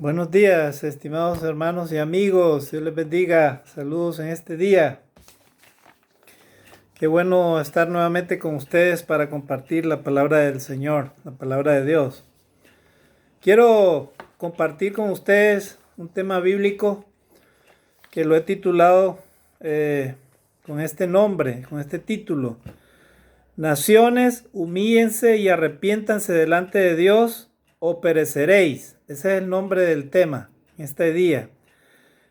Buenos días, estimados hermanos y amigos. Dios les bendiga. Saludos en este día. Qué bueno estar nuevamente con ustedes para compartir la palabra del Señor, la palabra de Dios. Quiero compartir con ustedes un tema bíblico que lo he titulado con este nombre, con este título. Naciones, humíllense y arrepiéntanse delante de Dios o pereceréis. Ese es el nombre del tema en este día.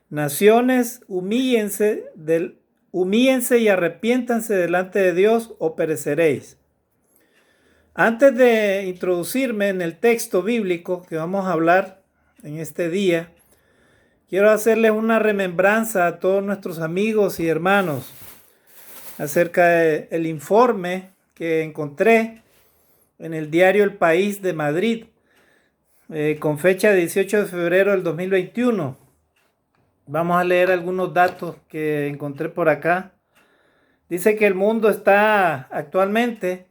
Naciones, humíllense y arrepiéntanse delante de Dios o pereceréis. Antes de introducirme en el texto bíblico que vamos a hablar en este día, quiero hacerles una remembranza a todos nuestros amigos y hermanos acerca del informe que encontré en el diario El País de Madrid, con fecha 18 de febrero del 2021. Vamos a leer algunos datos que encontré por acá. Dice que el mundo está actualmente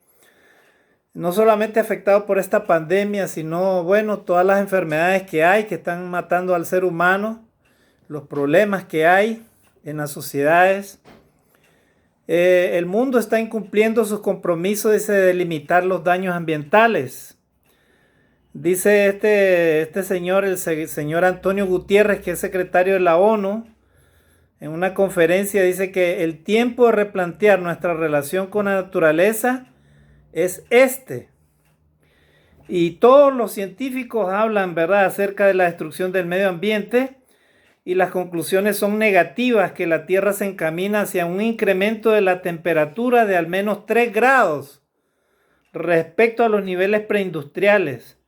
no solamente afectado por esta pandemia, sino, todas las enfermedades que hay, que están matando al ser humano, los problemas que hay en las sociedades. El mundo está incumpliendo sus compromisos, dice, de limitar los daños ambientales. Dice este señor, el señor Antonio Gutiérrez, que es secretario de la ONU, en una conferencia dice que el tiempo de replantear nuestra relación con la naturaleza es este. Y todos los científicos hablan, ¿verdad?, acerca de la destrucción del medio ambiente, y las conclusiones son negativas, que la Tierra se encamina hacia un incremento de la temperatura de al menos 3 grados respecto a los niveles preindustriales.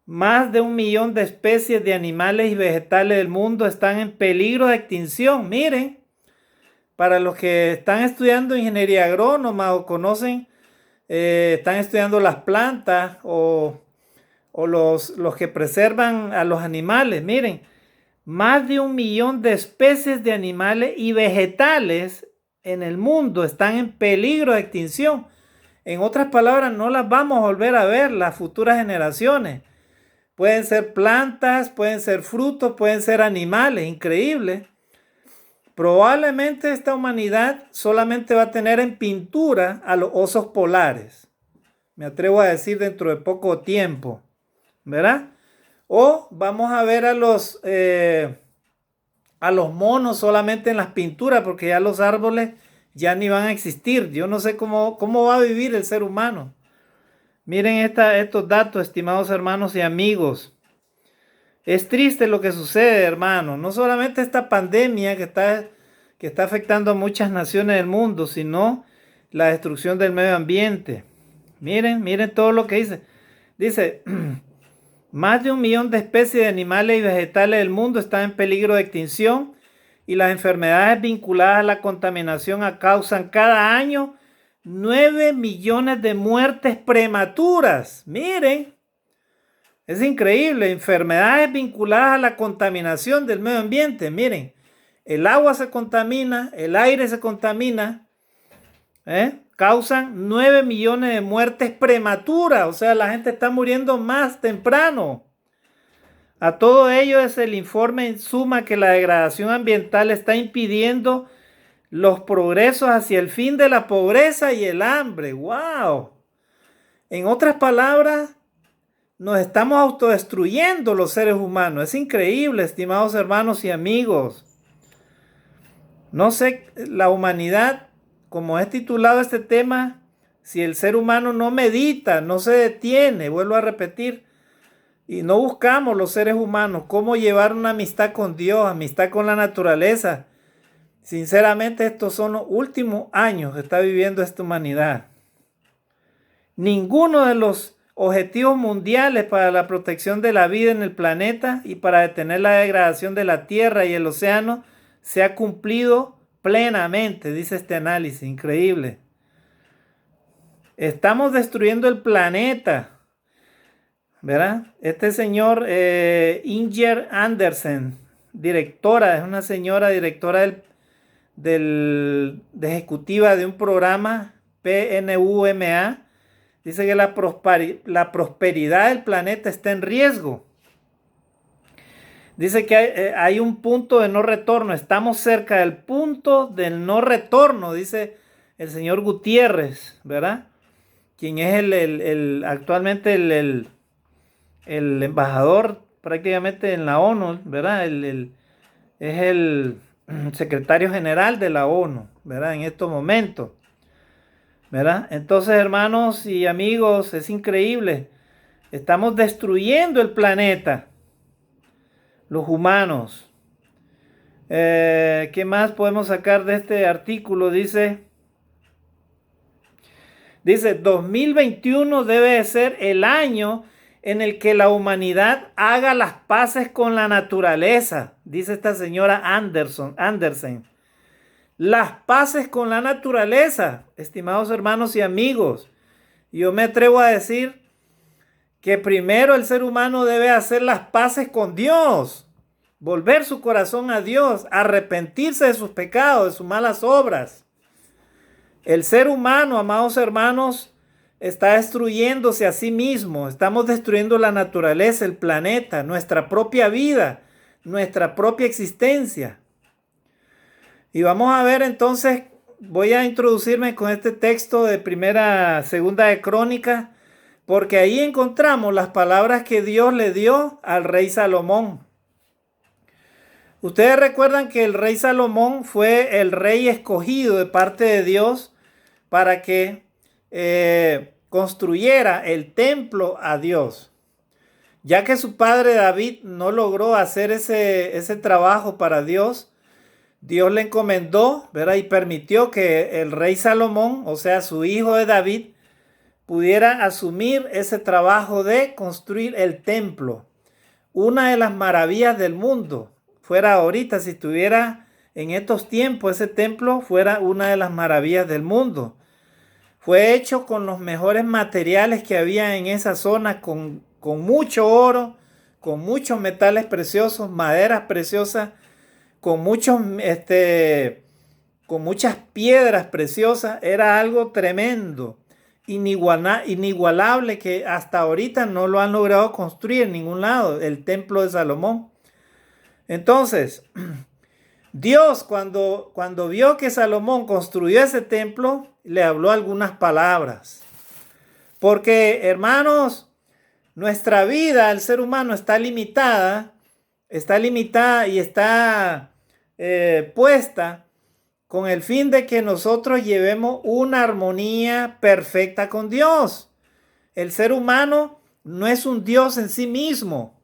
Más de 1 millón de especies de animales y vegetales del mundo están en peligro de extinción. Miren, para los que están estudiando ingeniería agrónoma o conocen, están estudiando las plantas o los que preservan a los animales. Miren, más de 1 millón de especies de animales y vegetales en el mundo están en peligro de extinción. En otras palabras, no las vamos a volver a ver las futuras generaciones. Pueden ser plantas, pueden ser frutos, pueden ser animales, increíble. Probablemente esta humanidad solamente va a tener en pintura a los osos polares. Me atrevo a decir dentro de poco tiempo, ¿verdad? O vamos a ver a los monos solamente en las pinturas, porque ya los árboles ya ni van a existir. Yo no sé cómo va a vivir el ser humano. Miren estos datos, estimados hermanos y amigos. Es triste lo que sucede, hermano. No solamente esta pandemia que está afectando a muchas naciones del mundo, sino la destrucción del medio ambiente. Miren todo lo que dice. Dice, más de 1 millón de especies de animales y vegetales del mundo están en peligro de extinción, y las enfermedades vinculadas a la contaminación causan cada año 9 millones de muertes prematuras. Miren, es increíble. Enfermedades vinculadas a la contaminación del medio ambiente. Miren, el agua se contamina, el aire se contamina, causan 9 millones de muertes prematuras. O sea, la gente está muriendo más temprano. A todo ello es el informe en suma que la degradación ambiental está impidiendo los progresos hacia el fin de la pobreza y el hambre. ¡Wow! En otras palabras, nos estamos autodestruyendo los seres humanos. Es increíble, estimados hermanos y amigos. No sé, la humanidad, como es titulado este tema, si el ser humano no medita, no se detiene, vuelvo a repetir, y no buscamos los seres humanos cómo llevar una amistad con Dios, amistad con la naturaleza. Sinceramente, estos son los últimos años que está viviendo esta humanidad. Ninguno de los objetivos mundiales para la protección de la vida en el planeta y para detener la degradación de la tierra y el océano se ha cumplido plenamente, dice este análisis. Increíble. Estamos destruyendo el planeta, ¿verdad? Este señor Inger Andersen, directora, es una señora directora de ejecutiva de un programa PNUMA, dice que la prosperidad del planeta está en riesgo. Dice que hay un punto de no retorno. Estamos cerca del punto del no retorno, dice el señor Gutiérrez, ¿verdad? Quien es actualmente el embajador prácticamente en la ONU, ¿verdad? Es el secretario general de la ONU, ¿verdad? En estos momentos, ¿verdad? Entonces, hermanos y amigos, es increíble. Estamos destruyendo el planeta, los humanos. ¿Qué más podemos sacar de este artículo? Dice 2021 debe de ser el año en el que la humanidad haga las paces con la naturaleza, dice esta señora Andersen. Las paces con la naturaleza, estimados hermanos y amigos. Yo me atrevo a decir que primero el ser humano debe hacer las paces con Dios, volver su corazón a Dios, arrepentirse de sus pecados, de sus malas obras. El ser humano, amados hermanos, está destruyéndose a sí mismo. Estamos destruyendo la naturaleza, el planeta, nuestra propia vida, nuestra propia existencia. Y vamos a ver entonces, voy a introducirme con este texto de segunda de Crónicas, porque ahí encontramos las palabras que Dios le dio al rey Salomón. Ustedes recuerdan que el rey Salomón fue el rey escogido de parte de Dios para que construyera el templo a Dios. Ya que su padre David no logró hacer ese trabajo para Dios, Dios le encomendó, ¿verdad? Y permitió que el rey Salomón, o sea, su hijo de David, pudiera asumir ese trabajo de construir el templo. Una de las maravillas del mundo. Fuera ahorita, si estuviera en estos tiempos, ese templo fuera una de las maravillas del mundo. Fue hecho con los mejores materiales que había en esa zona, con mucho oro, con muchos metales preciosos, maderas preciosas, con muchas piedras preciosas. Era algo tremendo, inigualable, que hasta ahorita no lo han logrado construir en ningún lado, el templo de Salomón. Entonces, Dios cuando vio que Salomón construyó ese templo, le habló algunas palabras. Porque, hermanos, nuestra vida, el ser humano, está limitada y está puesta con el fin de que nosotros llevemos una armonía perfecta con Dios. El ser humano no es un Dios en sí mismo.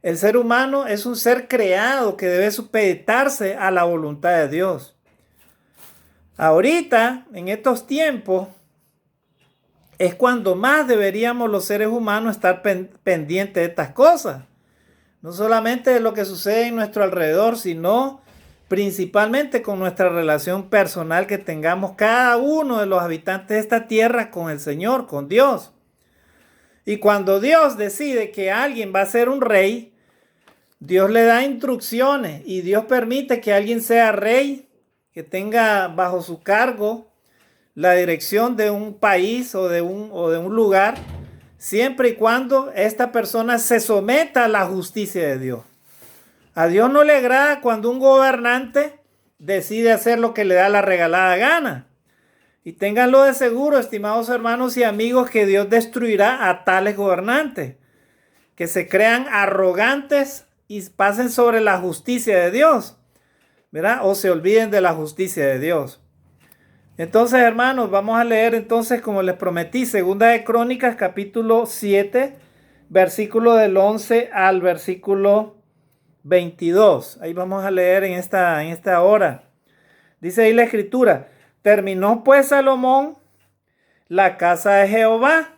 El ser humano es un ser creado que debe supeditarse a la voluntad de Dios. Ahorita, en estos tiempos, es cuando más deberíamos los seres humanos estar pendientes de estas cosas. No solamente de lo que sucede en nuestro alrededor, sino principalmente con nuestra relación personal que tengamos cada uno de los habitantes de esta tierra con el Señor, con Dios. Y cuando Dios decide que alguien va a ser un rey, Dios le da instrucciones y Dios permite que alguien sea rey, que tenga bajo su cargo la dirección de un país o de un lugar, siempre y cuando esta persona se someta a la justicia de Dios. A Dios no le agrada cuando un gobernante decide hacer lo que le da la regalada gana. Y ténganlo de seguro, estimados hermanos y amigos, que Dios destruirá a tales gobernantes que se crean arrogantes y pasen sobre la justicia de Dios, ¿verdad? O se olviden de la justicia de Dios. Entonces, hermanos, vamos a leer entonces, como les prometí, Segunda de Crónicas, capítulo 7, versículo del 11 al versículo 22. Ahí vamos a leer en esta hora. Dice ahí la escritura: terminó pues Salomón la casa de Jehová.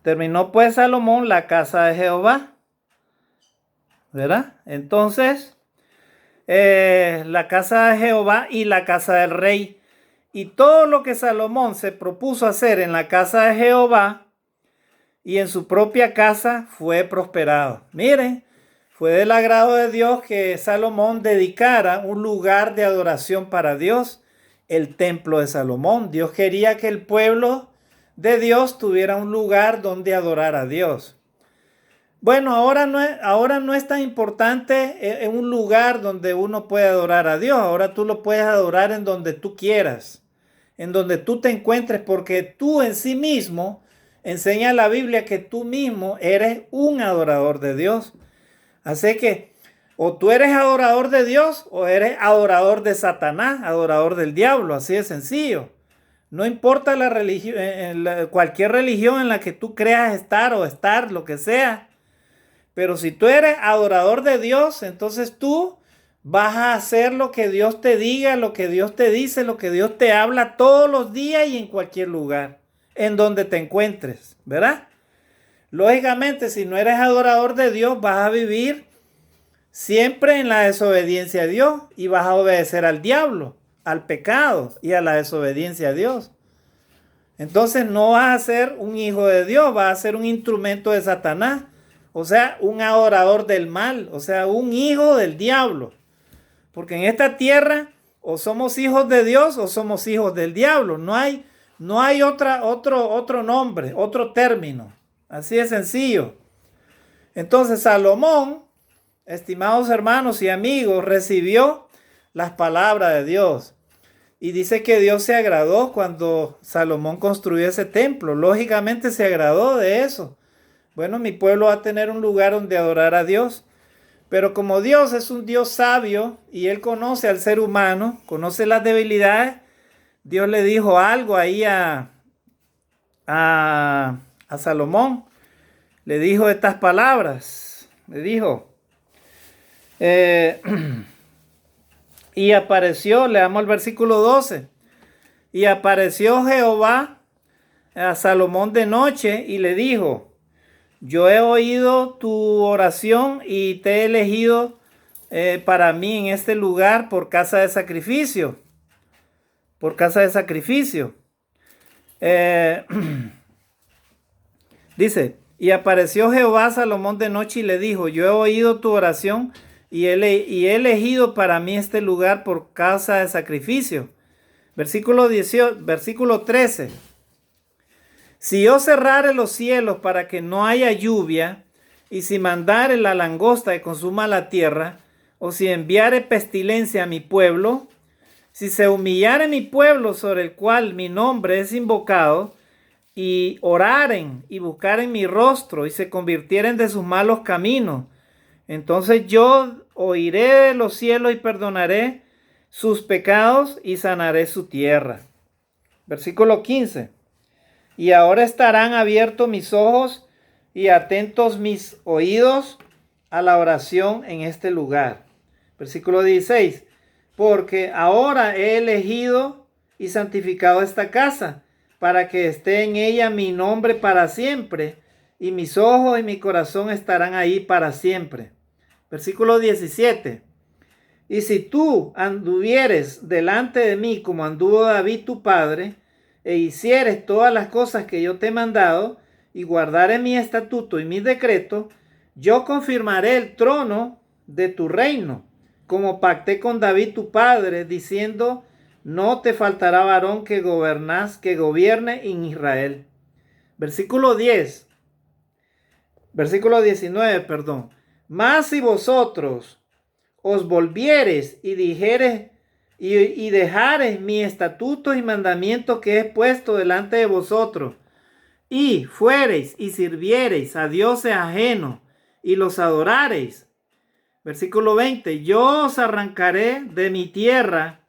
Terminó pues Salomón la casa de Jehová, ¿verdad? Entonces, la casa de Jehová y la casa del rey. Y todo lo que Salomón se propuso hacer en la casa de Jehová y en su propia casa fue prosperado. Miren, fue del agrado de Dios que Salomón dedicara un lugar de adoración para Dios, el templo de Salomón. Dios quería que el pueblo de Dios tuviera un lugar donde adorar a Dios. Bueno, ahora no es tan importante en un lugar donde uno puede adorar a Dios. Ahora tú lo puedes adorar en donde tú quieras, en donde tú te encuentres, porque tú en sí mismo, enseña la Biblia que tú mismo eres un adorador de Dios. Así que o tú eres adorador de Dios o eres adorador de Satanás, adorador del diablo, así de sencillo. No importa la religión, cualquier religión en la que tú creas estar o estar, lo que sea. Pero si tú eres adorador de Dios, entonces tú vas a hacer lo que Dios te diga, lo que Dios te dice, lo que Dios te habla todos los días y en cualquier lugar, en donde te encuentres, ¿verdad? Lógicamente, si no eres adorador de Dios, vas a vivir siempre en la desobediencia a Dios y vas a obedecer al diablo, al pecado y a la desobediencia a Dios. Entonces no vas a ser un hijo de Dios, vas a ser un instrumento de Satanás, o sea, un adorador del mal, o sea, un hijo del diablo. Porque en esta tierra o somos hijos de Dios o somos hijos del diablo. No hay otro nombre, otro término. Así de sencillo. Entonces Salomón, estimados hermanos y amigos, recibió las palabras de Dios. Y dice que Dios se agradó cuando Salomón construyó ese templo. Lógicamente se agradó de eso. Bueno, mi pueblo va a tener un lugar donde adorar a Dios. Pero como Dios es un Dios sabio y Él conoce al ser humano, conoce las debilidades, Dios le dijo algo ahí a Salomón. Le dijo estas palabras. Le dijo, y apareció, leamos el versículo 12. Y apareció Jehová a Salomón de noche y le dijo, yo he oído tu oración y te he elegido para mí en este lugar por casa de sacrificio. Por casa de sacrificio. Dice, y apareció Jehová a Salomón de noche y le dijo, yo he oído tu oración y he elegido para mí este lugar por casa de sacrificio. Versículo 13. Si yo cerrare los cielos para que no haya lluvia, y si mandare la langosta que consuma la tierra, o si enviare pestilencia a mi pueblo, si se humillare mi pueblo sobre el cual mi nombre es invocado, y oraren y buscaren mi rostro, y se convirtieren de sus malos caminos, entonces yo oiré de los cielos y perdonaré sus pecados y sanaré su tierra. Versículo 15. Y ahora estarán abiertos mis ojos y atentos mis oídos a la oración en este lugar. Versículo 16. Porque ahora he elegido y santificado esta casa, para que esté en ella mi nombre para siempre, y mis ojos y mi corazón estarán ahí para siempre. Versículo 17. Y si tú anduvieres delante de mí como anduvo David tu padre, e hicieres todas las cosas que yo te he mandado, y guardares mi estatuto y mis decretos, yo confirmaré el trono de tu reino, como pacté con David tu padre, diciendo, no te faltará varón que gobierne en Israel. Versículo 19, perdón. Mas si vosotros os volviereis y dijereis y dejareis mis estatutos y mandamientos que he puesto delante de vosotros, y fuereis y sirviereis a dioses ajenos y los adorareis. Versículo 20, yo os arrancaré de mi tierra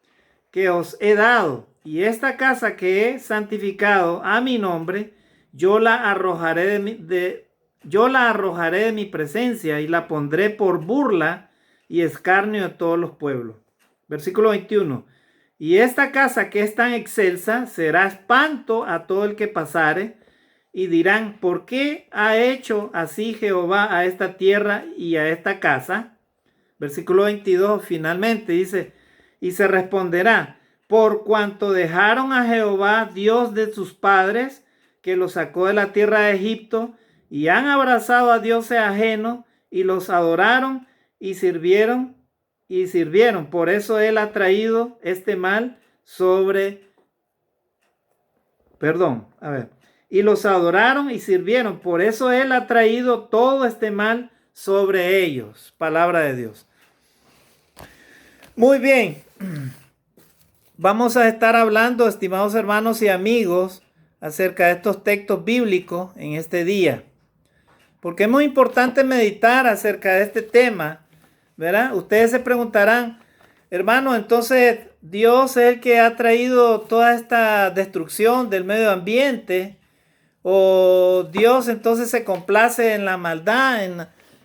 que os he dado, y esta casa que he santificado a mi nombre, yo la arrojaré de mi presencia y la pondré por burla y escarnio de todos los pueblos. Versículo 21. Y esta casa que es tan excelsa será espanto a todo el que pasare, y dirán, ¿por qué ha hecho así Jehová a esta tierra y a esta casa? Versículo 22 finalmente dice, y se responderá, por cuanto dejaron a Jehová, Dios de sus padres, que los sacó de la tierra de Egipto, y han abrazado a dioses ajenos, y los adoraron, y sirvieron. Por eso él ha traído este mal sobre... y los adoraron y sirvieron. Por eso Él ha traído todo este mal sobre ellos. Palabra de Dios. Muy bien. Vamos a estar hablando, estimados hermanos y amigos, acerca de estos textos bíblicos en este día. Porque es muy importante meditar acerca de este tema, ¿verdad? Ustedes se preguntarán, hermano, entonces Dios es el que ha traído toda esta destrucción del medio ambiente, o Dios entonces se complace en la maldad,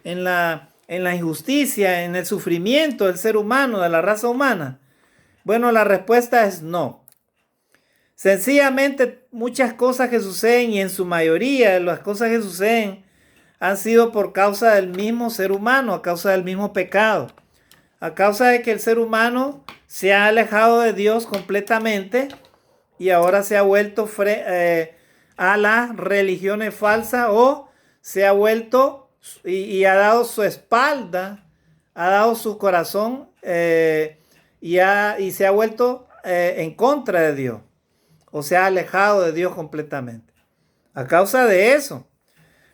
en la injusticia, en el sufrimiento del ser humano, de la raza humana. Bueno, la respuesta es no. Sencillamente muchas cosas que suceden, y en su mayoría las cosas que suceden, han sido por causa del mismo ser humano, a causa del mismo pecado, a causa de que el ser humano se ha alejado de Dios completamente y ahora se ha vuelto a las religiones falsas, o se ha vuelto y ha dado su espalda, ha dado su corazón y se ha vuelto en contra de Dios, o se ha alejado de Dios completamente. A causa de eso.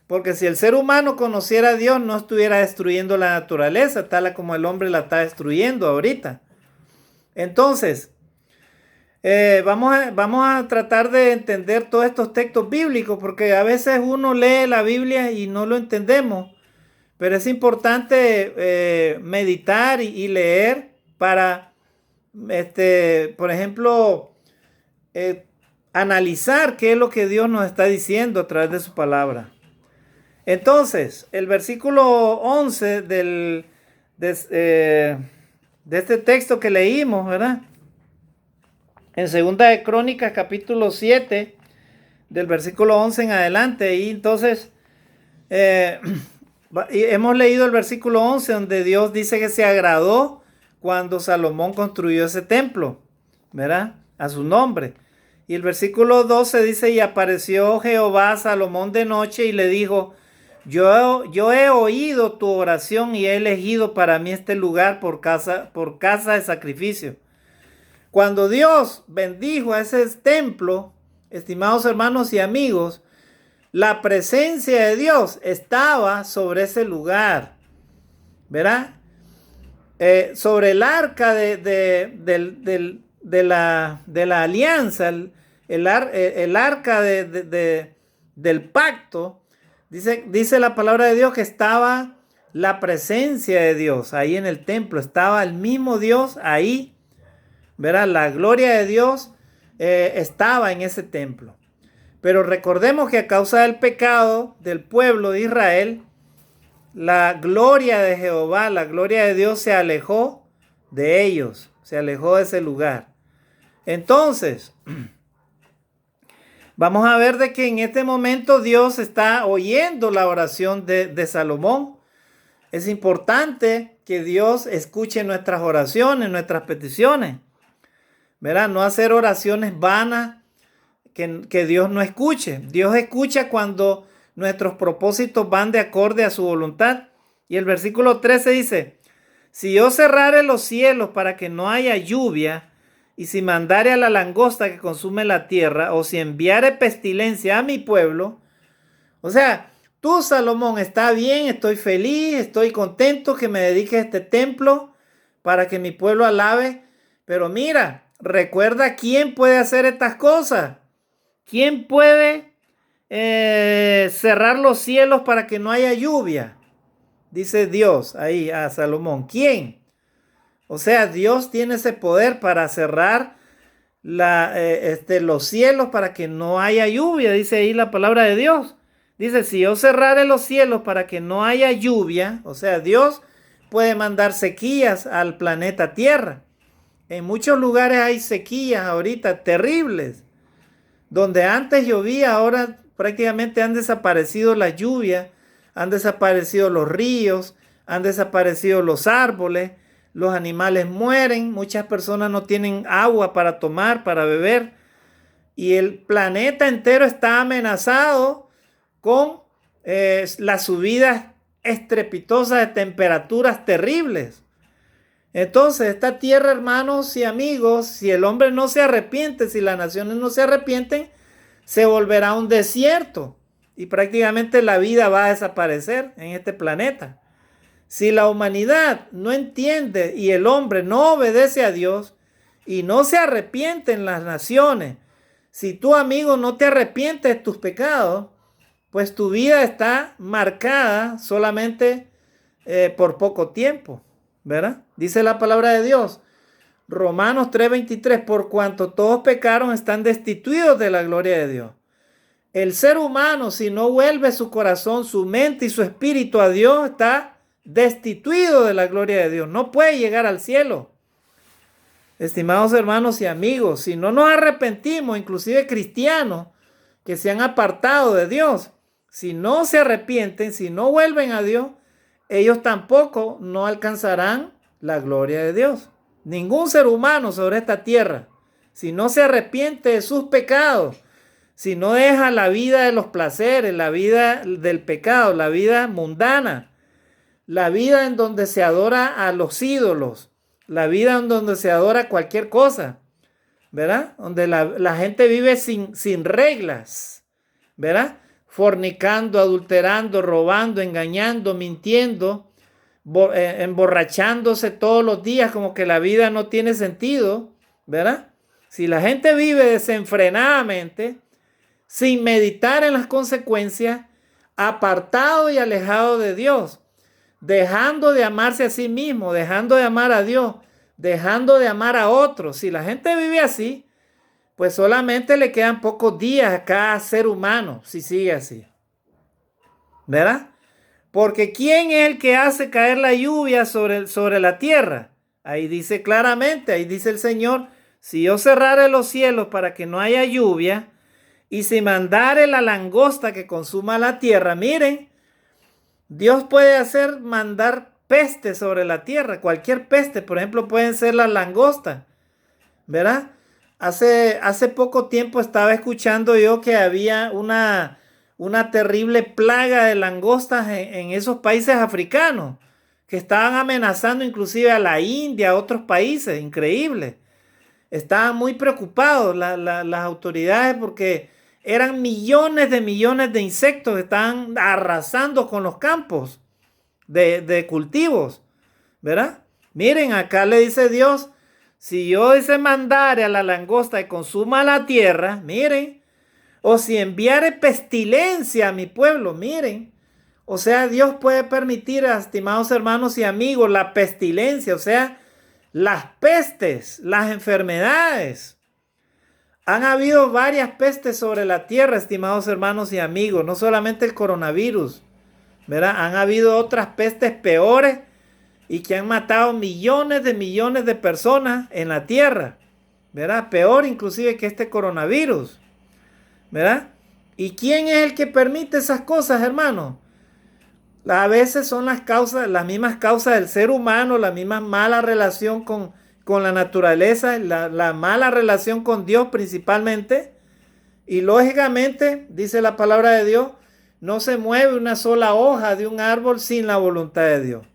Porque si el ser humano conociera a Dios, no estuviera destruyendo la naturaleza, tal como el hombre la está destruyendo ahorita. Entonces, vamos a tratar de entender todos estos textos bíblicos, porque a veces uno lee la Biblia y no lo entendemos. Pero es importante meditar y leer para, por ejemplo, analizar qué es lo que Dios nos está diciendo a través de su palabra. Entonces, el versículo 11 de este texto que leímos, ¿verdad? En Segunda de Crónicas, capítulo 7, del versículo 11 en adelante. Y entonces, hemos leído el versículo 11, donde Dios dice que se agradó cuando Salomón construyó ese templo, ¿verdad? A su nombre. Y el versículo 12 dice, y apareció Jehová a Salomón de noche y le dijo, yo he oído tu oración y he elegido para mí este lugar por casa de sacrificio. Cuando Dios bendijo a ese templo, estimados hermanos y amigos, la presencia de Dios estaba sobre ese lugar, ¿verdad? Sobre el arca de la alianza, el arca del pacto. Dice la palabra de Dios que estaba la presencia de Dios ahí en el templo. Estaba el mismo Dios ahí, ¿verdad? La gloria de Dios estaba en ese templo. Pero recordemos que a causa del pecado del pueblo de Israel, la gloria de Jehová, la gloria de Dios se alejó de ellos, se alejó de ese lugar. Entonces, vamos a ver de que en este momento Dios está oyendo la oración de Salomón. Es importante que Dios escuche nuestras oraciones, nuestras peticiones, ¿verdad? No hacer oraciones vanas que Dios no escuche. Dios escucha cuando nuestros propósitos van de acorde a su voluntad. Y el versículo 13 dice, si yo cerrare los cielos para que no haya lluvia, y si mandare a la langosta que consume la tierra, o si enviare pestilencia a mi pueblo. O sea, tú, Salomón, está bien, estoy feliz, estoy contento que me dediques a este templo para que mi pueblo alabe. Pero mira, recuerda quién puede hacer estas cosas. ¿Quién puede cerrar los cielos para que no haya lluvia? Dice Dios ahí a Salomón. ¿Quién? O sea, Dios tiene ese poder para cerrar los cielos para que no haya lluvia. Dice ahí la palabra de Dios. Dice, si yo cerrare los cielos para que no haya lluvia, o sea, Dios puede mandar sequías al planeta Tierra. En muchos lugares hay sequías ahorita terribles. Donde antes llovía, ahora prácticamente han desaparecido las lluvias, han desaparecido los ríos, han desaparecido los árboles. Los animales mueren, muchas personas no tienen agua para tomar, para beber. Y el planeta entero está amenazado con las subidas estrepitosas de temperaturas terribles. Entonces, esta tierra, hermanos y amigos, si el hombre no se arrepiente, si las naciones no se arrepienten, se volverá un desierto y prácticamente la vida va a desaparecer en este planeta. Si la humanidad no entiende y el hombre no obedece a Dios y no se arrepiente en las naciones, si tú, amigo, no te arrepientes de tus pecados, pues tu vida está marcada solamente por poco tiempo, ¿verdad? Dice la palabra de Dios, Romanos 3:23, por cuanto todos pecaron están destituidos de la gloria de Dios. El ser humano, si no vuelve su corazón, su mente y su espíritu a Dios, está destituido de la gloria de Dios. No puede llegar al cielo. Estimados hermanos y amigos, si no nos arrepentimos, inclusive cristianos que se han apartado de Dios, si no se arrepienten, si no vuelven a Dios, ellos tampoco no alcanzarán la gloria de Dios. Ningún ser humano sobre esta tierra, si no se arrepiente de sus pecados, si no deja la vida de los placeres, la vida del pecado, la vida mundana, la vida en donde se adora a los ídolos, la vida en donde se adora cualquier cosa, ¿verdad? Donde la gente vive sin reglas, ¿verdad? Fornicando, adulterando, robando, engañando, mintiendo, emborrachándose todos los días como que la vida no tiene sentido, ¿verdad? Si la gente vive desenfrenadamente, sin meditar en las consecuencias, apartado y alejado de Dios, dejando de amarse a sí mismo, dejando de amar a Dios, dejando de amar a otros. Si la gente vive así, pues solamente le quedan pocos días a cada ser humano si sigue así, ¿verdad? Porque ¿quién es el que hace caer la lluvia sobre la tierra? Ahí dice claramente, ahí dice el Señor, si yo cerrare los cielos para que no haya lluvia, y si mandare la langosta que consuma la tierra, miren, Dios puede mandar peste sobre la tierra, cualquier peste, por ejemplo, pueden ser las langostas, ¿verdad? Hace poco tiempo estaba escuchando yo que había una terrible plaga de langostas en esos países africanos, que estaban amenazando inclusive a la India, a otros países, increíble. Estaban muy preocupados las autoridades porque eran millones de insectos que estaban arrasando con los campos de cultivos, ¿verdad? Miren, acá le dice Dios, si yo mandare a la langosta y consuma la tierra, miren, o si enviare pestilencia a mi pueblo, miren, o sea, Dios puede permitir, estimados hermanos y amigos, la pestilencia, o sea, las pestes, las enfermedades. Han habido varias pestes sobre la tierra, estimados hermanos y amigos, no solamente el coronavirus, ¿verdad? Han habido otras pestes peores y que han matado millones de personas en la tierra, ¿verdad? Peor inclusive que este coronavirus, ¿verdad? ¿Y quién es el que permite esas cosas, hermanos? A veces son las mismas causas del ser humano, la misma mala relación con la naturaleza, la mala relación con Dios principalmente. Y lógicamente, dice la palabra de Dios, no se mueve una sola hoja de un árbol sin la voluntad de Dios.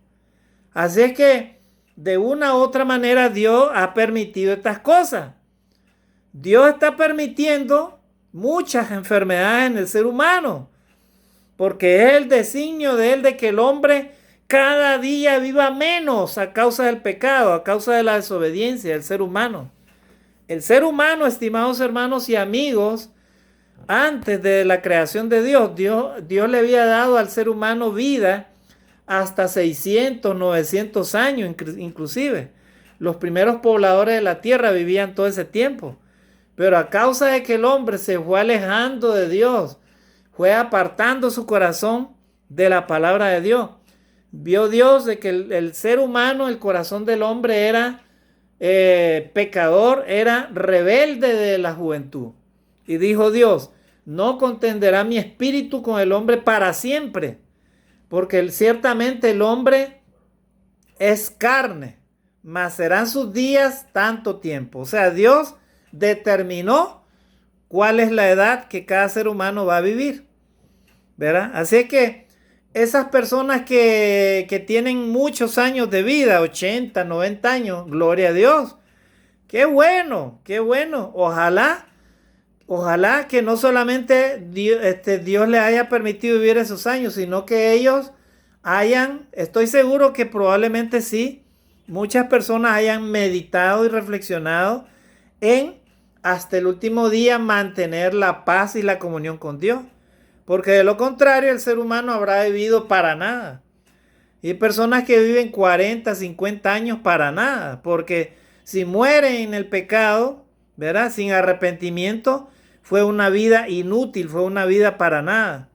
Así es que de una u otra manera Dios ha permitido estas cosas. Dios está permitiendo muchas enfermedades en el ser humano, porque es el designio de Él de que el hombre cada día viva menos a causa del pecado, a causa de la desobediencia del ser humano. El ser humano, estimados hermanos y amigos, antes de la creación de Dios le había dado al ser humano vida hasta 600, 900 años inclusive. Los primeros pobladores de la tierra vivían todo ese tiempo. Pero a causa de que el hombre se fue alejando de Dios, fue apartando su corazón de la palabra de Dios, vio Dios de que el ser humano, el corazón del hombre era pecador, era rebelde de la juventud. Y dijo Dios, no contenderá mi espíritu con el hombre para siempre, porque ciertamente el hombre es carne, mas serán sus días tanto tiempo. O sea, Dios determinó cuál es la edad que cada ser humano va a vivir, ¿verdad? Así que esas personas que tienen muchos años de vida, 80, 90 años, gloria a Dios. Qué bueno, qué bueno. Ojalá ojalá que no solamente Dios les haya permitido vivir esos años, sino que ellos estoy seguro que probablemente sí, muchas personas hayan meditado y reflexionado en hasta el último día mantener la paz y la comunión con Dios. Porque de lo contrario el ser humano habrá vivido para nada. Y hay personas que viven 40, 50 años para nada. Porque si mueren en el pecado, ¿verdad? Sin arrepentimiento, fue una vida inútil, fue una vida para nada,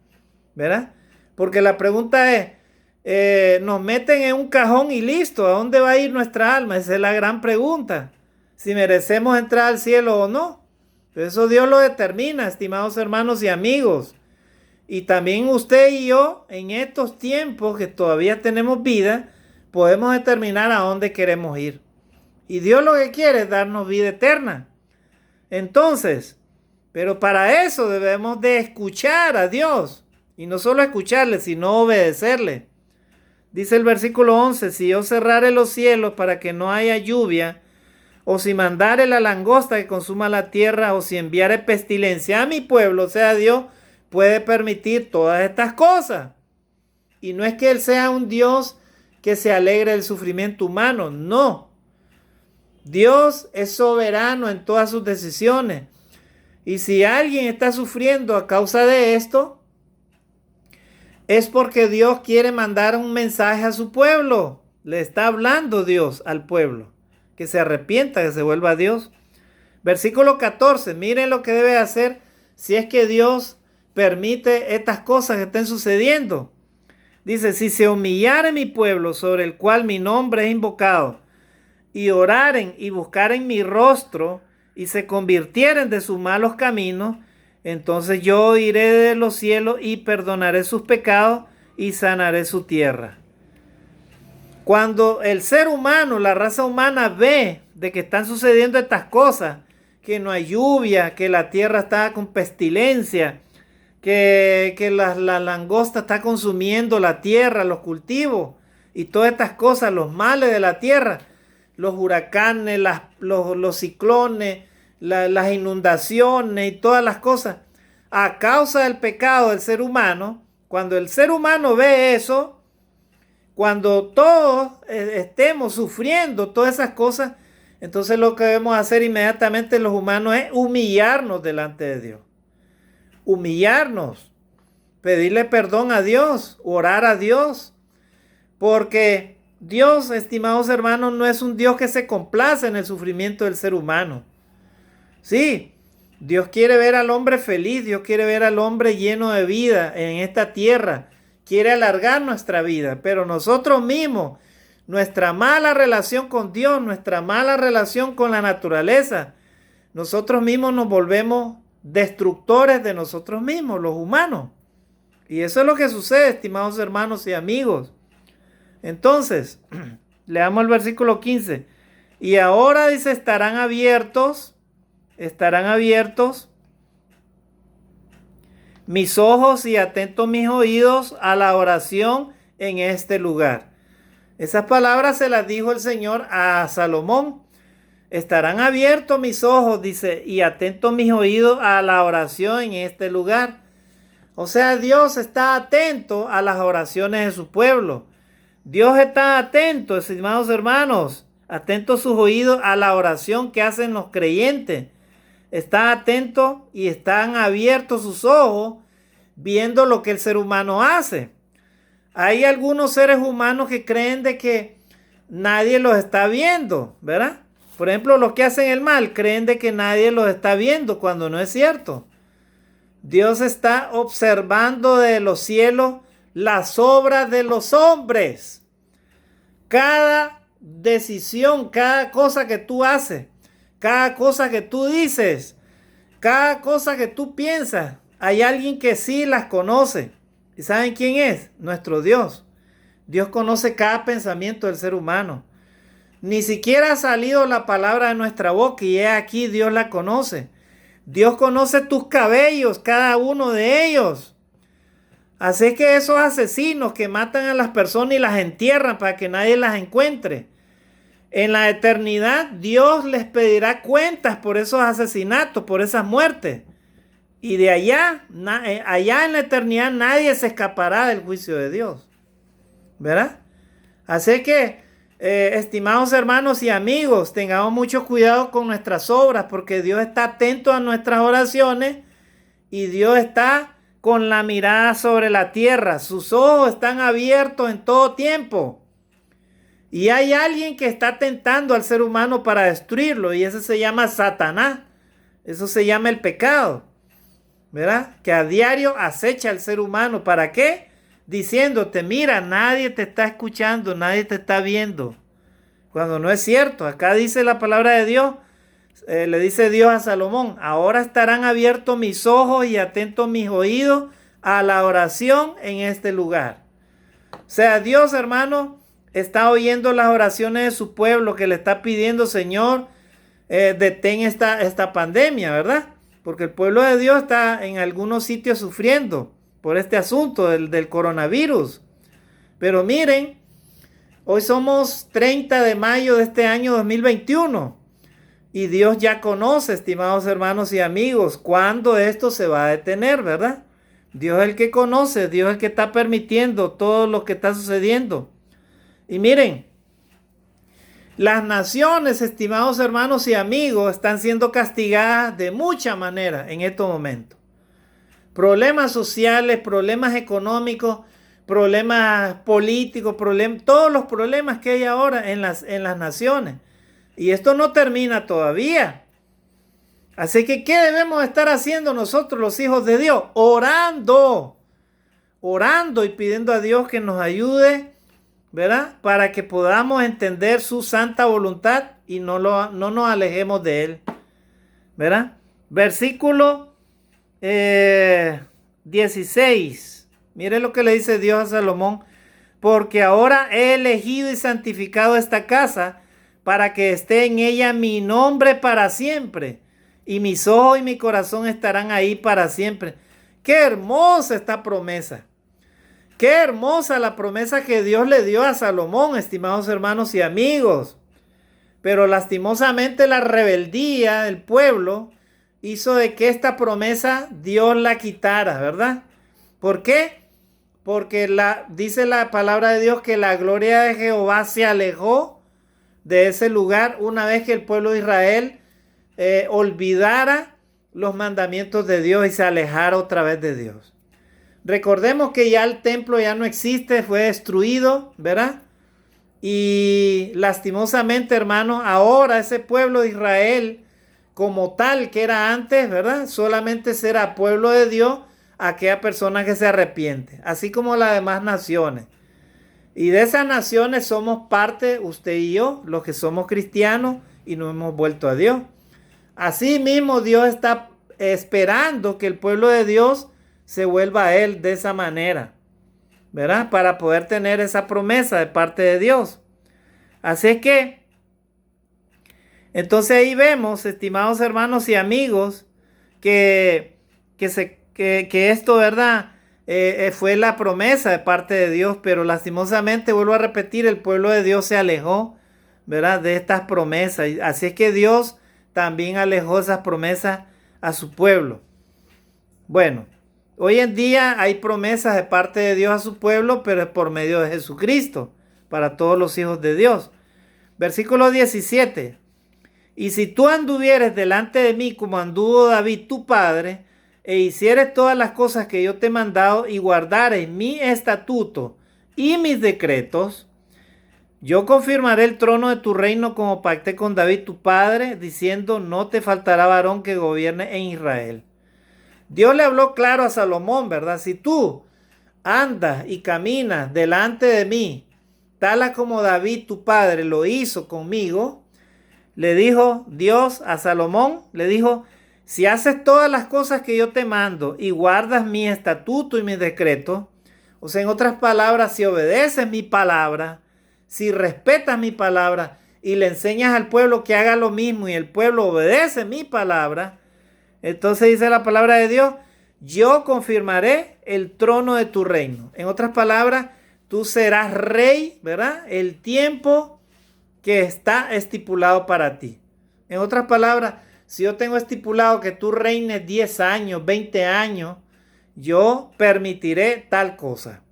¿verdad? Porque la pregunta es, nos meten en un cajón y listo, ¿a dónde va a ir nuestra alma? Esa es la gran pregunta. Si merecemos entrar al cielo o no. Pero eso Dios lo determina, estimados hermanos y amigos. Y también usted y yo, en estos tiempos que todavía tenemos vida, podemos determinar a dónde queremos ir. Y Dios lo que quiere es darnos vida eterna. Entonces, pero para eso debemos de escuchar a Dios. Y no solo escucharle, sino obedecerle. Dice el versículo 11, si yo cerrare los cielos para que no haya lluvia, o si mandare la langosta que consuma la tierra, o si enviare pestilencia a mi pueblo, o sea, Dios puede permitir todas estas cosas. Y no es que Él sea un Dios que se alegre del sufrimiento humano, no. Dios es soberano en todas sus decisiones. Y si alguien está sufriendo a causa de esto, es porque Dios quiere mandar un mensaje a su pueblo. Le está hablando Dios al pueblo. Que se arrepienta, que se vuelva a Dios. Versículo 14. Miren lo que debe hacer si es que Dios permite estas cosas que estén sucediendo. Dice, si se humillare mi pueblo sobre el cual mi nombre es invocado, y oraren y buscaren mi rostro, y se convirtieren de sus malos caminos, entonces yo iré de los cielos y perdonaré sus pecados y sanaré su tierra. Cuando el ser humano, la raza humana ve de que están sucediendo estas cosas, que no hay lluvia, que la tierra está con pestilencia, que la langosta está consumiendo la tierra, los cultivos y todas estas cosas, los males de la tierra, los huracanes, los ciclones, las inundaciones y todas las cosas, a causa del pecado del ser humano. Cuando el ser humano ve eso, cuando todos estemos sufriendo todas esas cosas, entonces lo que debemos hacer inmediatamente los humanos es humillarnos delante de Dios. Humillarnos, pedirle perdón a Dios, orar a Dios, porque Dios, estimados hermanos, no es un Dios que se complace en el sufrimiento del ser humano. Sí, Dios quiere ver al hombre feliz, Dios quiere ver al hombre lleno de vida en esta tierra, quiere alargar nuestra vida, pero nosotros mismos, nuestra mala relación con Dios, nuestra mala relación con la naturaleza, nosotros mismos nos volvemos destructores de nosotros mismos, los humanos. Y eso es lo que sucede, estimados hermanos y amigos. Entonces, leamos el versículo 15. Y ahora dice, estarán abiertos mis ojos y atentos mis oídos a la oración en este lugar. Esas palabras se las dijo el Señor a Salomón. Estarán abiertos mis ojos, dice, y atentos mis oídos a la oración en este lugar. O sea, Dios está atento a las oraciones de su pueblo. Dios está atento, estimados hermanos, atentos sus oídos a la oración que hacen los creyentes. Está atento y están abiertos sus ojos viendo lo que el ser humano hace. Hay algunos seres humanos que creen de que nadie los está viendo, ¿verdad? Por ejemplo, los que hacen el mal creen de que nadie los está viendo cuando no es cierto. Dios está observando de los cielos las obras de los hombres. Cada decisión, cada cosa que tú haces, cada cosa que tú dices, cada cosa que tú piensas, hay alguien que sí las conoce. ¿Y saben quién es? Nuestro Dios. Dios conoce cada pensamiento del ser humano. Ni siquiera ha salido la palabra de nuestra boca y aquí Dios la conoce. Dios conoce tus cabellos, cada uno de ellos. Así que esos asesinos que matan a las personas y las entierran para que nadie las encuentre, en la eternidad Dios les pedirá cuentas por esos asesinatos, por esas muertes. Y de allá, allá en la eternidad, nadie se escapará del juicio de Dios. ¿Verdad? Así que, estimados hermanos y amigos, tengamos mucho cuidado con nuestras obras, porque Dios está atento a nuestras oraciones y Dios está con la mirada sobre la tierra. Sus ojos están abiertos en todo tiempo. Y hay alguien que está tentando al ser humano para destruirlo, y ese se llama Satanás. Eso se llama el pecado, ¿verdad? Que a diario acecha al ser humano. ¿Para qué? Diciéndote, mira, nadie te está escuchando, nadie te está viendo. Cuando no es cierto. Acá dice la palabra de Dios, le dice Dios a Salomón, ahora estarán abiertos mis ojos y atentos mis oídos a la oración en este lugar. O sea, Dios, hermano, está oyendo las oraciones de su pueblo que le está pidiendo, Señor, detén esta pandemia, ¿verdad? Porque el pueblo de Dios está en algunos sitios sufriendo por este asunto del coronavirus. Pero miren, hoy somos 30 de mayo de este año 2021 y Dios ya conoce, estimados hermanos y amigos, cuándo esto se va a detener, ¿verdad? Dios es el que conoce, Dios es el que está permitiendo todo lo que está sucediendo. Y miren, las naciones, estimados hermanos y amigos, están siendo castigadas de mucha manera en estos momentos. Problemas sociales, problemas económicos, problemas políticos, todos los problemas que hay ahora en las naciones. Y esto no termina todavía. Así que, ¿qué debemos estar haciendo nosotros los hijos de Dios? Orando y pidiendo a Dios que nos ayude, ¿verdad? Para que podamos entender su santa voluntad y no nos alejemos de él, ¿verdad? Versículo 16. Mire lo que le dice Dios a Salomón. Porque ahora he elegido y santificado esta casa para que esté en ella mi nombre para siempre. Y mis ojos y mi corazón estarán ahí para siempre. Qué hermosa esta promesa. Qué hermosa la promesa que Dios le dio a Salomón, estimados hermanos y amigos. Pero lastimosamente la rebeldía del pueblo hizo de que esta promesa Dios la quitara, ¿verdad? ¿Por qué? Porque dice la palabra de Dios que la gloria de Jehová se alejó de ese lugar una vez que el pueblo de Israel olvidara los mandamientos de Dios y se alejara otra vez de Dios. Recordemos que ya el templo ya no existe, fue destruido, ¿verdad? Y lastimosamente, hermanos, ahora ese pueblo de Israel como tal que era antes, ¿verdad? Solamente será pueblo de Dios aquella persona que se arrepiente, así como las demás naciones. Y de esas naciones somos parte, usted y yo, los que somos cristianos y nos hemos vuelto a Dios. Así mismo Dios está esperando que el pueblo de Dios se vuelva a Él de esa manera, ¿verdad? Para poder tener esa promesa de parte de Dios. Así que, entonces ahí vemos, estimados hermanos y amigos, que esto, ¿verdad? Fue la promesa de parte de Dios, pero lastimosamente, vuelvo a repetir, el pueblo de Dios se alejó, ¿verdad? De estas promesas. Así es que Dios también alejó esas promesas a su pueblo. Bueno, hoy en día hay promesas de parte de Dios a su pueblo, pero es por medio de Jesucristo, para todos los hijos de Dios. Versículo 17. Y si tú anduvieres delante de mí como anduvo David tu padre, e hicieres todas las cosas que yo te he mandado y guardares mi estatuto y mis decretos, yo confirmaré el trono de tu reino como pacté con David tu padre, diciendo, no te faltará varón que gobierne en Israel. Dios le habló claro a Salomón, ¿verdad? Si tú andas y caminas delante de mí, tal como David tu padre lo hizo conmigo, le dijo Dios a Salomón, le dijo, si haces todas las cosas que yo te mando y guardas mi estatuto y mis decretos, o sea, en otras palabras, si obedeces mi palabra, si respetas mi palabra y le enseñas al pueblo que haga lo mismo y el pueblo obedece mi palabra, entonces dice la palabra de Dios, yo confirmaré el trono de tu reino. En otras palabras, tú serás rey, ¿verdad? El tiempo que está estipulado para ti. En otras palabras, si yo tengo estipulado que tú reines 10 años, 20 años, yo permitiré tal cosa.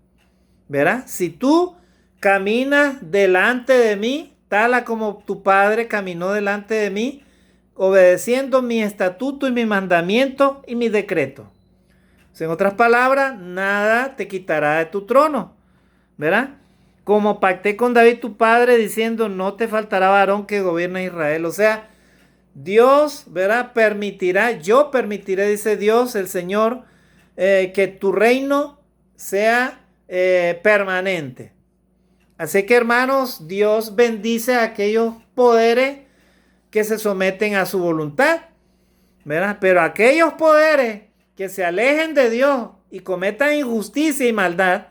¿Verdad? Si tú caminas delante de mí, tal a como tu padre caminó delante de mí, obedeciendo mi estatuto y mi mandamiento y mi decreto. En otras palabras, nada te quitará de tu trono. ¿Verdad? Como pacté con David tu padre diciendo, no te faltará varón que gobierne Israel. O sea, Dios, ¿verdad? Yo permitiré, dice Dios, el Señor, que tu reino sea permanente. Así que, hermanos, Dios bendice a aquellos poderes que se someten a su voluntad, ¿verdad? Pero aquellos poderes que se alejen de Dios y cometan injusticia y maldad,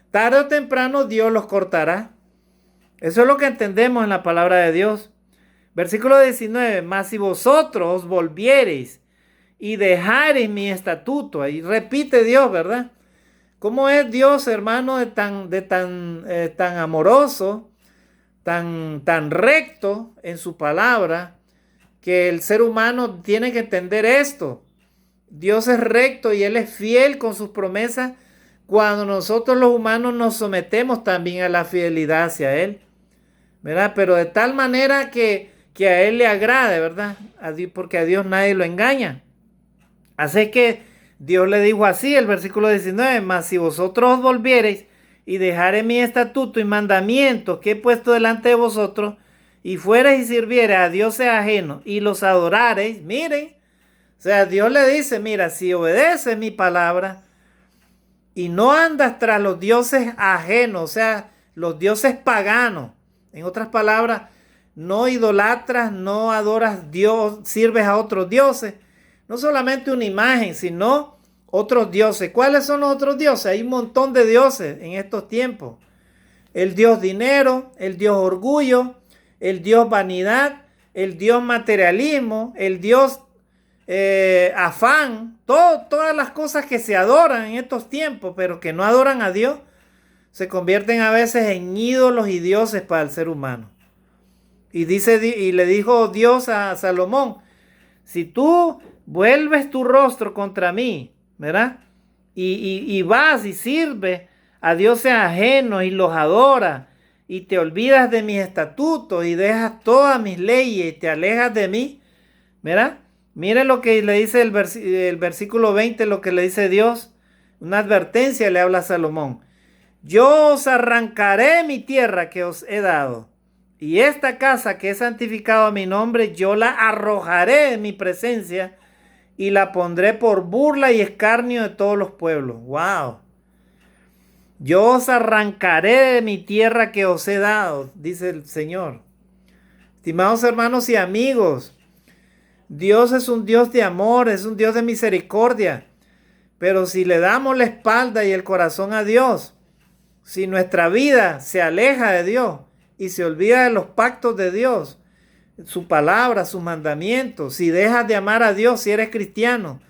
tarde o temprano Dios los cortará. Eso es lo que entendemos en la palabra de Dios. Versículo 19, mas si vosotros volviereis y dejareis mi estatuto, ahí repite Dios, ¿verdad? ¿Cómo es Dios, hermano, tan amoroso, tan recto en su palabra, que el ser humano tiene que entender esto? Dios es recto y Él es fiel con sus promesas cuando nosotros los humanos nos sometemos también a la fidelidad hacia Él, ¿verdad? Pero de tal manera que a Él le agrade, ¿verdad? Porque a Dios nadie lo engaña. Así que Dios le dijo así, el versículo 19, mas si vosotros os volviereis y dejareis mi estatuto y mandamientos que he puesto delante de vosotros, y fuereis y sirviereis a dioses ajenos y los adorareis, miren, o sea, Dios le dice, mira, si obedeces mi palabra y no andas tras los dioses ajenos, o sea, los dioses paganos, en otras palabras, no idolatras, no adoras Dios, sirves a otros dioses, no solamente una imagen, sino otros dioses. ¿Cuáles son los otros dioses? Hay un montón de dioses en estos tiempos. El dios dinero, el dios orgullo, el dios vanidad, el dios materialismo, el dios afán, todas las cosas que se adoran en estos tiempos, pero que no adoran a Dios, se convierten a veces en ídolos y dioses para el ser humano. Y le dijo Dios a Salomón, si tú vuelves tu rostro contra mí, ¿verdad? Y vas y sirves a dioses ajenos y los adoras, y te olvidas de mis estatutos y dejas todas mis leyes y te alejas de mí, ¿verdad? Mire lo que le dice el versículo 20, lo que le dice Dios, una advertencia le habla a Salomón. Yo os arrancaré mi tierra que os he dado, y esta casa que he santificado a mi nombre, yo la arrojaré en mi presencia y la pondré por burla y escarnio de todos los pueblos. ¡Wow! Yo os arrancaré de mi tierra que os he dado, dice el Señor. Estimados hermanos y amigos, Dios es un Dios de amor, es un Dios de misericordia. Pero si le damos la espalda y el corazón a Dios, si nuestra vida se aleja de Dios y se olvida de los pactos de Dios, su palabra, sus mandamientos, si dejas de amar a Dios, si eres cristiano,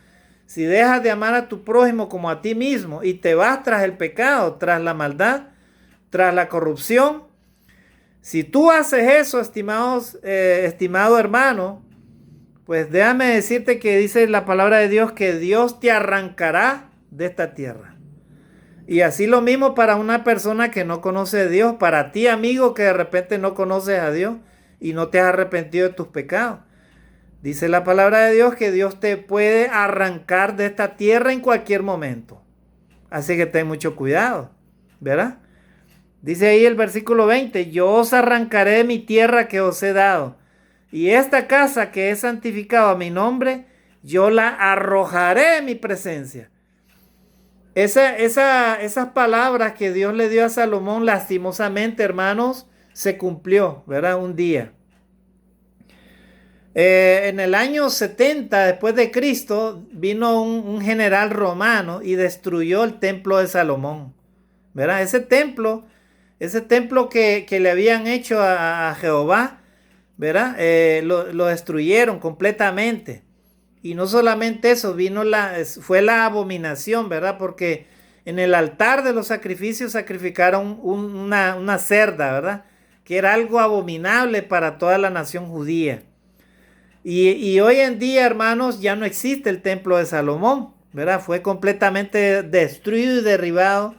si dejas de amar a tu prójimo como a ti mismo y te vas tras el pecado, tras la maldad, tras la corrupción, si tú haces eso, estimado hermano, pues déjame decirte que dice la palabra de Dios que Dios te arrancará de esta tierra. Y así lo mismo para una persona que no conoce a Dios, para ti, amigo, que de repente no conoces a Dios y no te has arrepentido de tus pecados. Dice la palabra de Dios que Dios te puede arrancar de esta tierra en cualquier momento. Así que ten mucho cuidado, ¿verdad? Dice ahí el versículo 20, yo os arrancaré de mi tierra que os he dado, y esta casa que he santificado a mi nombre, yo la arrojaré en mi presencia. Esas palabras que Dios le dio a Salomón, lastimosamente, hermanos, se cumplió, ¿verdad? Un día. En el año 70 después de Cristo, vino un general romano y destruyó el templo de Salomón, ¿verdad? Ese templo que le habían hecho a Jehová, ¿verdad? Lo destruyeron completamente. Y no solamente eso, fue la abominación, ¿verdad? Porque en el altar de los sacrificios sacrificaron una cerda, ¿verdad? Que era algo abominable para toda la nación judía. Y hoy en día, hermanos, ya no existe el templo de Salomón, ¿verdad? Fue completamente destruido y derribado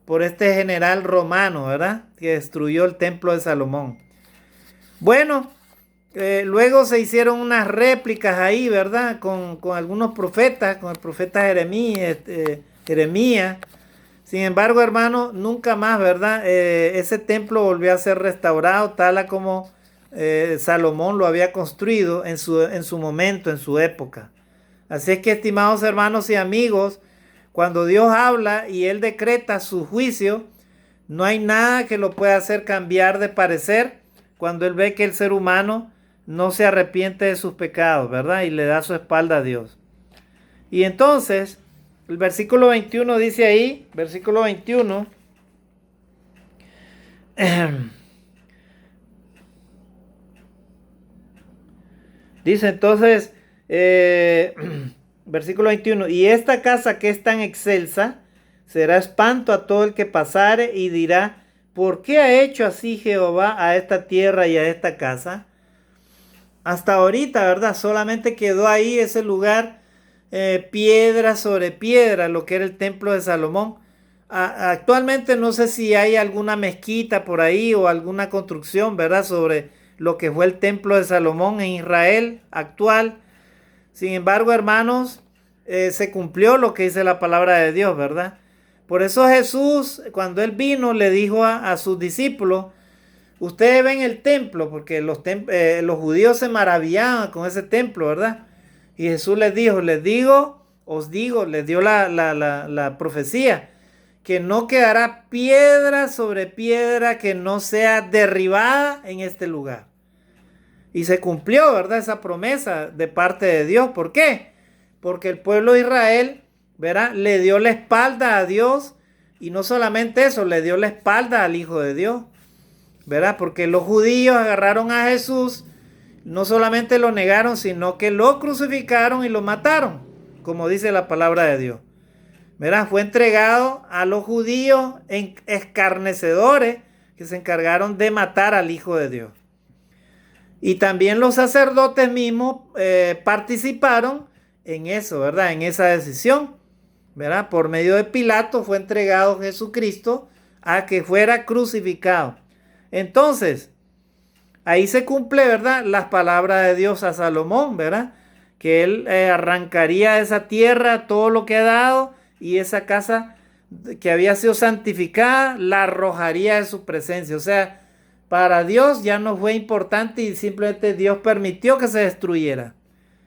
por este general romano, ¿verdad? Que destruyó el templo de Salomón. Bueno, luego se hicieron unas réplicas ahí, ¿verdad? Con algunos profetas, con el profeta Jeremías. Sin embargo, hermano, nunca más, ¿verdad? Ese templo volvió a ser restaurado tal a como Salomón lo había construido en su momento, en su época. Así es que, estimados hermanos y amigos, cuando Dios habla y Él decreta su juicio, no hay nada que lo pueda hacer cambiar de parecer cuando Él ve que el ser humano no se arrepiente de sus pecados, ¿verdad? Y le da su espalda a Dios. Y entonces, el versículo 21 dice ahí, versículo 21, dice entonces, versículo 21, y esta casa que es tan excelsa, será espanto a todo el que pasare y dirá, ¿por qué ha hecho así Jehová a esta tierra y a esta casa? Hasta ahorita, ¿verdad? Solamente quedó ahí ese lugar, piedra sobre piedra, lo que era el templo de Salomón. Actualmente no sé si hay alguna mezquita por ahí o alguna construcción, ¿verdad? Sobre lo que fue el templo de Salomón en Israel actual. Sin embargo, hermanos, se cumplió lo que dice la palabra de Dios, ¿verdad? Por eso Jesús, cuando Él vino, le dijo a sus discípulos, ustedes ven el templo, porque los judíos se maravillaban con ese templo, ¿verdad? Y Jesús les dijo, os digo, les dio la profecía, que no quedará piedra sobre piedra que no sea derribada en este lugar. Y se cumplió, ¿verdad? Esa promesa de parte de Dios. ¿Por qué? Porque el pueblo de Israel, ¿verdad? Le dio la espalda a Dios. Y no solamente eso, le dio la espalda al Hijo de Dios, ¿verdad? Porque los judíos agarraron a Jesús, no solamente lo negaron, sino que lo crucificaron y lo mataron, como dice la palabra de Dios, ¿verdad? Fue entregado a los judíos escarnecedores que se encargaron de matar al Hijo de Dios. Y también los sacerdotes mismos participaron en eso, ¿verdad? En esa decisión, ¿verdad? Por medio de Pilato fue entregado Jesucristo a que fuera crucificado. Entonces, ahí se cumple, ¿verdad? Las palabras de Dios a Salomón, ¿verdad? Que él arrancaría de esa tierra todo lo que ha dado y esa casa que había sido santificada la arrojaría de su presencia. O sea, para Dios ya no fue importante y simplemente Dios permitió que se destruyera,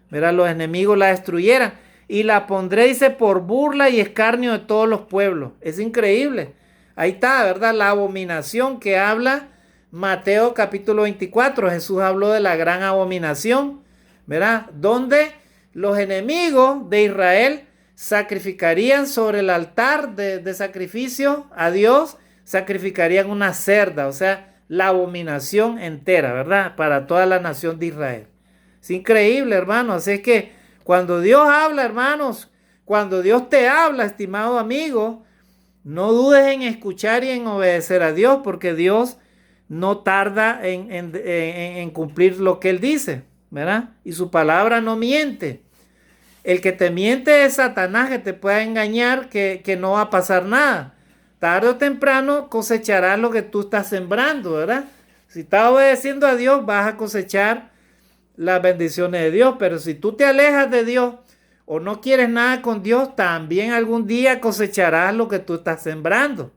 ¿verdad? Los enemigos la destruyeran y la pondré, dice, por burla y escarnio de todos los pueblos. Es increíble. Ahí está, ¿verdad? La abominación que habla Mateo capítulo 24. Jesús habló de la gran abominación, ¿verdad? Donde los enemigos de Israel sacrificarían sobre el altar de sacrificio a Dios, sacrificarían una cerda, o sea, la abominación entera, ¿verdad? Para toda la nación de Israel. Es increíble, hermanos. Así es que cuando Dios habla, hermanos, cuando Dios te habla, estimado amigo, no dudes en escuchar y en obedecer a Dios, porque Dios no tarda en cumplir lo que Él dice, ¿verdad? Y su palabra no miente. El que te miente es Satanás, que te pueda engañar que no va a pasar nada. Tarde o temprano cosecharás lo que tú estás sembrando, ¿verdad? Si estás obedeciendo a Dios, vas a cosechar las bendiciones de Dios. Pero si tú te alejas de Dios o no quieres nada con Dios, también algún día cosecharás lo que tú estás sembrando.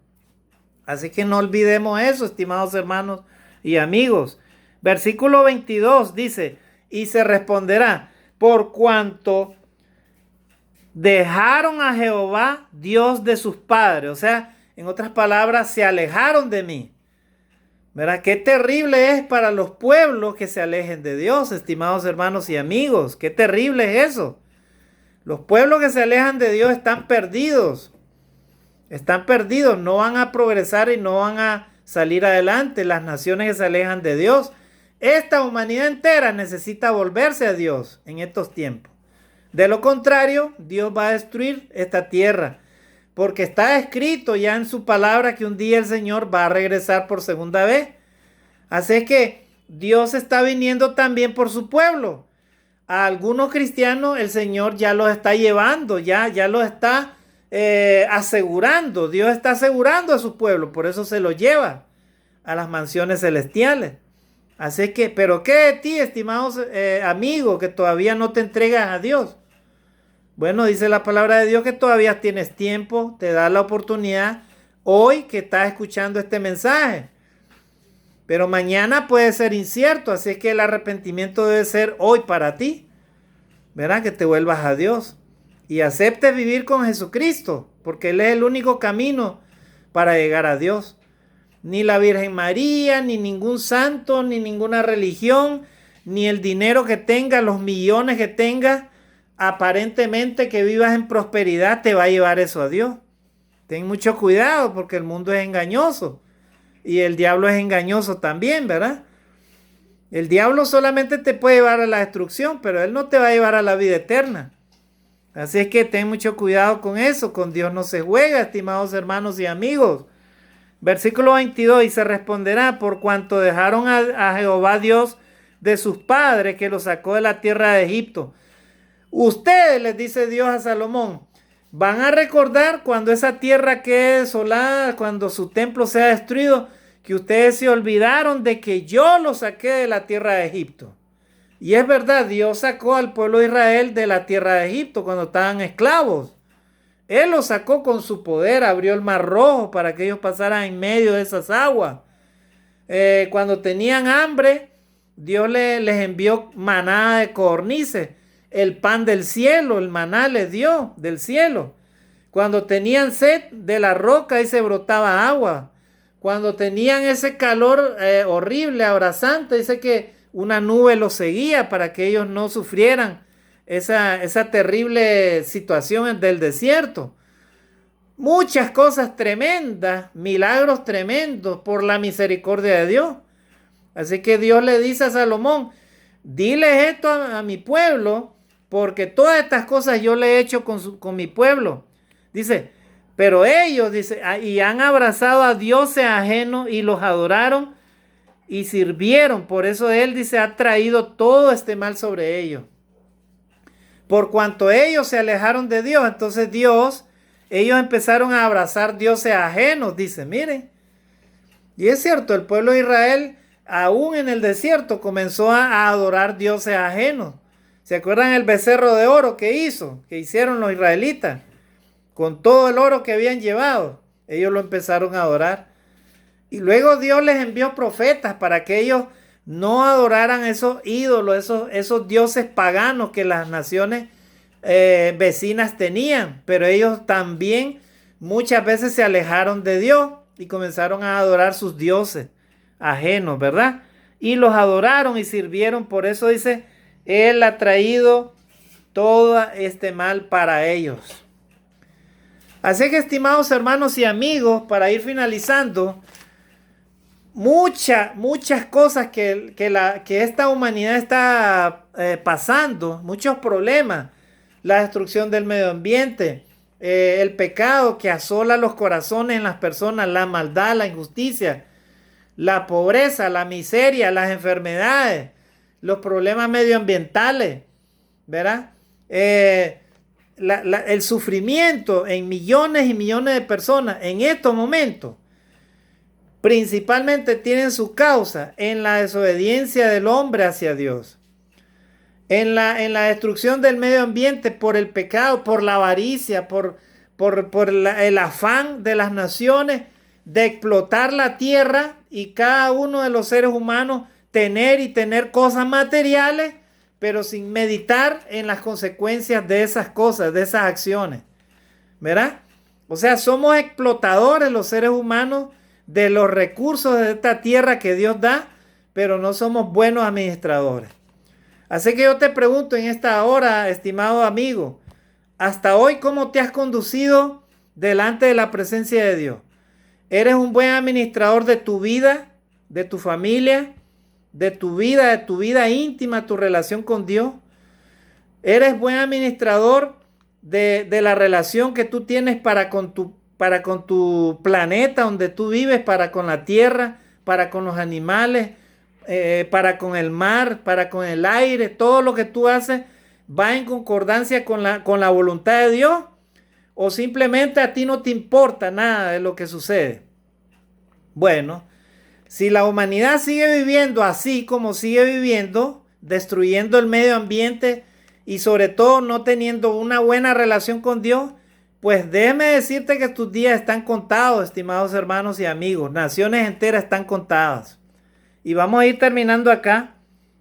Así que no olvidemos eso, estimados hermanos y amigos. Versículo 22 dice, y se responderá, por cuanto dejaron a Jehová, Dios de sus padres. O sea, en otras palabras, se alejaron de mí. ¿Verdad? Qué terrible es para los pueblos que se alejen de Dios, estimados hermanos y amigos. Qué terrible es eso. Los pueblos que se alejan de Dios están perdidos. Están perdidos, no van a progresar y no van a salir adelante. Las naciones que se alejan de Dios. Esta humanidad entera necesita volverse a Dios en estos tiempos. De lo contrario, Dios va a destruir esta tierra. Porque está escrito ya en su palabra que un día el Señor va a regresar por segunda vez. Así que Dios está viniendo también por su pueblo. a algunos cristianos el Señor ya los está llevando, ya los está asegurando. Dios está asegurando a su pueblo, por eso se los lleva a las mansiones celestiales. Así que, ¿pero qué de ti, estimados amigos, que todavía no te entregas a Dios? Bueno, dice la palabra de Dios que todavía tienes tiempo, te da la oportunidad hoy que estás escuchando este mensaje. Pero mañana puede ser incierto, así que el arrepentimiento debe ser hoy para ti. ¿Verdad? Que te vuelvas a Dios y aceptes vivir con Jesucristo, porque Él es el único camino para llegar a Dios. Ni la Virgen María, ni ningún santo, ni ninguna religión, ni el dinero que tengas, los millones que tengas, aparentemente que vivas en prosperidad, te va a llevar eso a Dios. Ten mucho cuidado porque el mundo es engañoso y el diablo es engañoso también, ¿verdad? El diablo solamente te puede llevar a la destrucción, pero él no te va a llevar a la vida eterna. Así es que ten mucho cuidado con eso. Con Dios no se juega, estimados hermanos y amigos. Versículo 22, y se responderá: por cuanto dejaron a Jehová Dios de sus padres, que los sacó de la tierra de Egipto. Ustedes, les dice Dios a Salomón, van a recordar cuando esa tierra quede desolada, cuando su templo sea destruido, que ustedes se olvidaron de que yo los saqué de la tierra de Egipto. Y es verdad, Dios sacó al pueblo de Israel de la tierra de Egipto cuando estaban esclavos. Él los sacó con su poder, abrió el mar rojo para que ellos pasaran en medio de esas aguas. Cuando tenían hambre, Dios les envió maná de codornices, el pan del cielo, el maná les dio del cielo. Cuando tenían sed, de la roca ahí se brotaba agua. Cuando tenían ese calor horrible, abrasante, dice que una nube los seguía para que ellos no sufrieran esa terrible situación del desierto. Muchas cosas tremendas, milagros tremendos por la misericordia de Dios. Así que Dios le dice a Salomón, diles esto a mi pueblo, porque todas estas cosas yo le he hecho con mi pueblo. Dice, pero ellos, dice, y han abrazado a dioses ajenos y los adoraron y sirvieron. Por eso Él, dice, ha traído todo este mal sobre ellos. Por cuanto ellos se alejaron de Dios, entonces ellos empezaron a abrazar dioses ajenos, dice, miren. Y es cierto, el pueblo de Israel, aún en el desierto, comenzó a adorar dioses ajenos. ¿Se acuerdan el becerro de oro que hicieron los israelitas? Con todo el oro que habían llevado, ellos lo empezaron a adorar. Y luego Dios les envió profetas para que ellos no adoraran esos ídolos, esos dioses paganos que las naciones vecinas tenían. Pero ellos también muchas veces se alejaron de Dios y comenzaron a adorar sus dioses ajenos, ¿verdad? Y los adoraron y sirvieron. Por eso dice, Él ha traído todo este mal para ellos. Así que, estimados hermanos y amigos, para ir finalizando, muchas cosas que esta humanidad está pasando, muchos problemas, la destrucción del medio ambiente, el pecado que asola los corazones en las personas, la maldad, la injusticia, la pobreza, la miseria, las enfermedades, los problemas medioambientales, ¿verdad? El sufrimiento en millones y millones de personas en estos momentos principalmente tienen su causa en la desobediencia del hombre hacia Dios, en la destrucción del medio ambiente por el pecado, por la avaricia, por el afán de las naciones de explotar la tierra y cada uno de los seres humanos tener cosas materiales, pero sin meditar en las consecuencias de esas cosas, de esas acciones, ¿verdad? O sea, somos explotadores los seres humanos de los recursos de esta tierra que Dios da, pero no somos buenos administradores. Así que yo te pregunto en esta hora, estimado amigo, hasta hoy, ¿cómo te has conducido delante de la presencia de Dios? ¿Eres un buen administrador de tu vida, de tu familia, de tu vida íntima, tu relación con Dios? ¿Eres buen administrador de la relación que tú tienes para con tu planeta donde tú vives, para con la tierra, para con los animales, para con el mar, para con el aire, todo lo que tú haces va en concordancia con la voluntad de Dios, o simplemente a ti no te importa nada de lo que sucede. Bueno, si la humanidad sigue viviendo así como sigue viviendo, destruyendo el medio ambiente y sobre todo no teniendo una buena relación con Dios, pues déjeme decirte que tus días están contados, estimados hermanos y amigos. Naciones enteras están contadas. Y vamos a ir terminando acá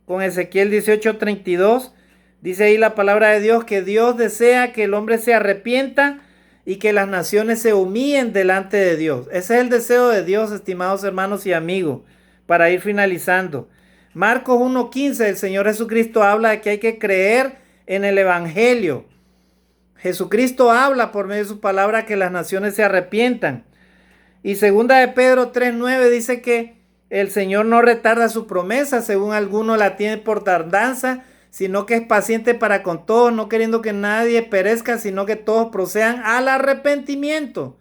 con Ezequiel 18:32. Dice ahí la palabra de Dios que Dios desea que el hombre se arrepienta y que las naciones se humillen delante de Dios. Ese es el deseo de Dios, estimados hermanos y amigos, para ir finalizando. Marcos 1:15, el Señor Jesucristo habla de que hay que creer en el Evangelio. Jesucristo habla por medio de su palabra que las naciones se arrepientan. Y segunda de Pedro 3:9 dice que el Señor no retarda su promesa, según algunos la tienen por tardanza, sino que es paciente para con todos, no queriendo que nadie perezca, sino que todos procedan al arrepentimiento.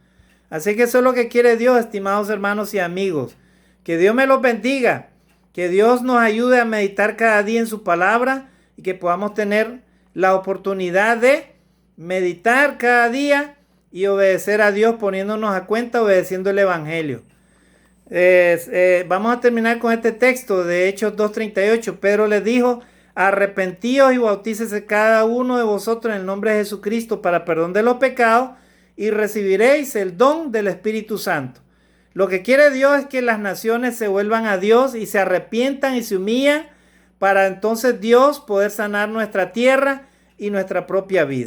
Así que eso es lo que quiere Dios, estimados hermanos y amigos. Que Dios me los bendiga, que Dios nos ayude a meditar cada día en su palabra y que podamos tener la oportunidad de meditar cada día y obedecer a Dios poniéndonos a cuenta, obedeciendo el Evangelio. Vamos a terminar con este texto de Hechos 2:38. Pedro les dijo: arrepentíos y bautícese cada uno de vosotros en el nombre de Jesucristo para perdón de los pecados y recibiréis el don del Espíritu Santo. Lo que quiere Dios es que las naciones se vuelvan a Dios y se arrepientan y se humillan para entonces Dios poder sanar nuestra tierra y nuestra propia vida.